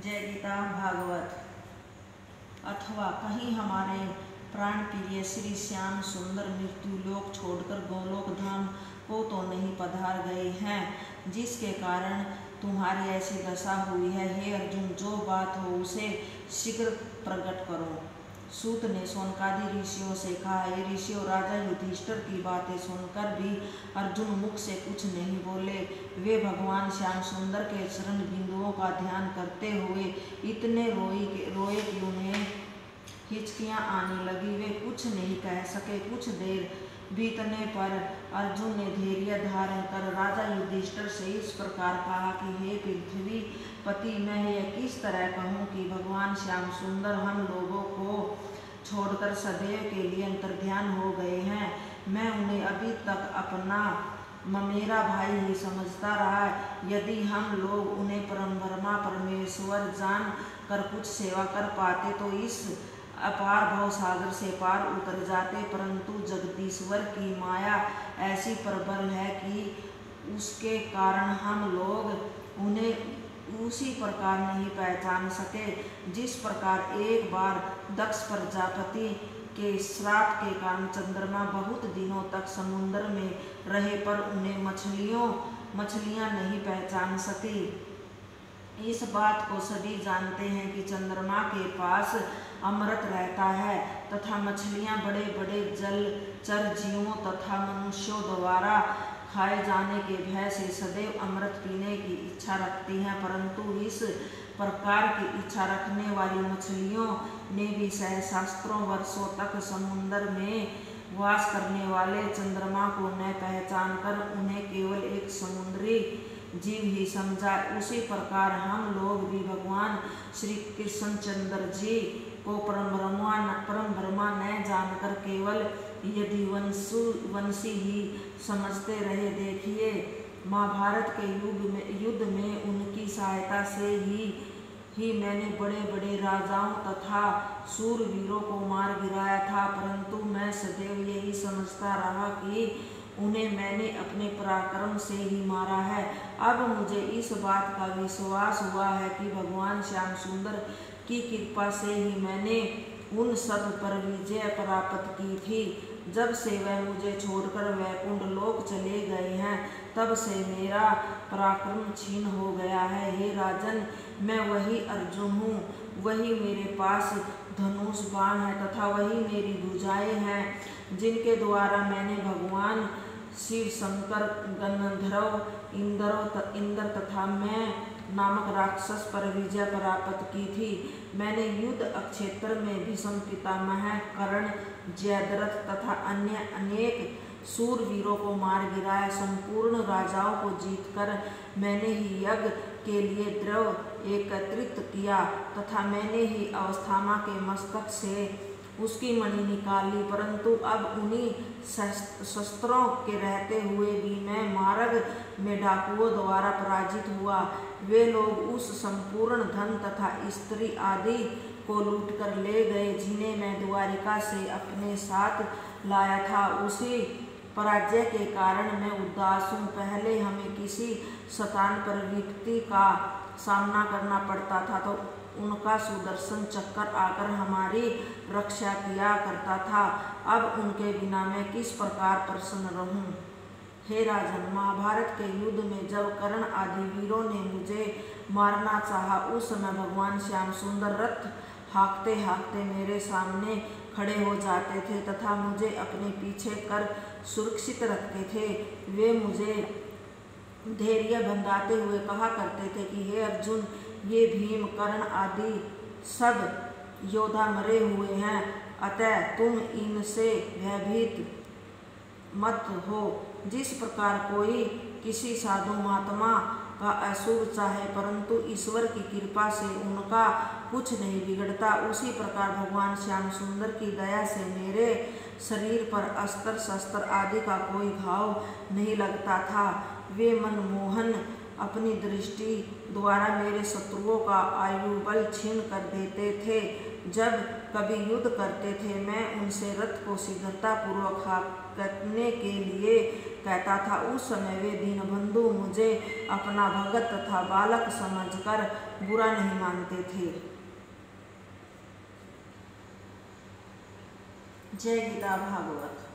जय गीता भागवत। अथवा कहीं हमारे प्राण प्रिय श्री श्याम सुंदर मृत्यु लोक छोड़कर गोलोक धाम को तो नहीं पधार गए हैं, जिसके कारण तुम्हारी ऐसी दशा हुई है। हे अर्जुन, जो बात हो उसे शीघ्र प्रकट करो। सूत ने शौनकादि ऋषियों से कहा, हे ऋषियों, राजा युधिष्ठिर की बातें सुनकर भी अर्जुन मुख से कुछ नहीं बोले। वे भगवान श्याम सुंदर के चरण बिंदुओं का ध्यान करते हुए इतने रोए कि उन्हें हिचकियां आने लगी। वे कुछ नहीं कह सके। कुछ देर बीतने पर अर्जुन ने धैर्य धारण कर राजा युधिष्ठिर से इस प्रकार कहा कि हे पृथ्वी पति, मैं यह किस तरह कहूँ कि भगवान श्याम सुंदर हम लोगों को छोड़कर सदैव के लिए अंतर्ध्यान हो गए हैं। मैं उन्हें अभी तक अपना मेरा भाई ही समझता रहा। यदि हम लोग उन्हें परम ब्रह्मा परमेश्वर जान कर कुछ सेवा कर पाते तो इस अपार भव सागर से पार उतर जाते, परंतु जगदीश्वर की माया ऐसी प्रबल है कि उसके कारण हम लोग उन्हें उसी प्रकार नहीं पहचान सके जिस प्रकार एक बार दक्ष प्रजापति के श्राप के कारण चंद्रमा बहुत दिनों तक समुद्र में रहे पर उन्हें मछलियां नहीं पहचान सकी। इस बात को सभी जानते हैं कि चंद्रमा के पास अमृत रहता है तथा मछलियां बड़े बड़े जलचर जीवों तथा मनुष्यों द्वारा खाए जाने के भय से सदैव अमृत पीने की इच्छा रखती हैं, परंतु इस प्रकार की इच्छा रखने वाली मछलियों ने भी सहस्त्रों वर्षों तक समुद्र में वास करने वाले चंद्रमा को न पहचान कर उन्हें केवल एक समुद्री जीव ही समझा। उसी प्रकार हम लोग भी भगवान श्री कृष्णचंद्र जी को परम ब्रह्मा न जानकर केवल यदुवंशी ही समझते रहे। देखिए, महाभारत के युद्ध में उनकी सहायता से ही मैंने बड़े बड़े राजाओं तथा शूरवीरों को मार गिराया था, परंतु मैं सदैव यही समझता रहा कि उन्हें मैंने अपने पराक्रम से ही मारा है। अब मुझे इस बात का विश्वास हुआ है कि भगवान श्याम सुंदर की कृपा से ही मैंने उन सब पर विजय प्राप्त की थी। जब से वह मुझे छोड़कर वैकुंठ लोक चले गए हैं, तब से मेरा पराक्रम क्षीण हो गया है। हे राजन, मैं वही अर्जुन हूँ, वही मेरे पास धनुष बाण है तथा वही मेरी भुजाएं हैं, जिनके द्वारा मैंने भगवान शिव, शंकर, गंधर्व, इंद्र तथा मैं नामक राक्षस पर विजय प्राप्त की थी। मैंने युद्ध क्षेत्र में भीष्म पितामह, कर्ण, जयद्रथ तथा अन्य अनेक शूरवीरों को मार गिराया। संपूर्ण राजाओं को जीतकर मैंने ही यज्ञ के लिए द्रव्य एकत्रित किया तथा मैंने ही अवस्थामा के मस्तक से उसकी मणि निकाली, परंतु अब उन्हीं शस्त्रों के रहते हुए भी मैं मार्ग में डाकुओं द्वारा पराजित हुआ। वे लोग उस संपूर्ण धन तथा स्त्री आदि को लूट कर ले गए, जिन्हें मैं द्वारिका से अपने साथ लाया था। उसी पराजय के कारण मैं उदास हूँ। पहले हमें किसी शतान पर विपत्ति का सामना करना पड़ता था तो उनका सुदर्शन चक्कर आकर हमारी रक्षा किया करता था, अब उनके बिना मैं किस प्रकार प्रसन्न रहूं। हे राजन, महाभारत के युद्ध में जब कर्ण आदि वीरों ने मुझे मारना चाहा, उस समय भगवान श्याम सुंदर रथ हाँकते हाँकते मेरे सामने खड़े हो जाते थे तथा मुझे अपने पीछे कर सुरक्षित रखते थे। वे मुझे धैर्य बंधाते हुए कहा करते थे कि हे अर्जुन, ये भीम, कर्ण आदि सब योद्धा मरे हुए हैं, अतः तुम इनसे भयभीत मत हो। जिस प्रकार कोई किसी साधु महात्मा का अशुभ चाहे परंतु ईश्वर की कृपा से उनका कुछ नहीं बिगड़ता, उसी प्रकार भगवान श्याम सुंदर की दया से मेरे शरीर पर अस्त्र शस्त्र आदि का कोई घाव नहीं लगता था। वे मनमोहन अपनी दृष्टि द्वारा मेरे शत्रुओं का आयुबल छीन कर देते थे। जब कभी युद्ध करते थे मैं उनसे रथ को शीघ्रतापूर्वक हाँकने के लिए कहता था। उस समय वे दीनबंधु मुझे अपना भगत तथा बालक समझकर बुरा नहीं मानते थे। जय गीता भागवत।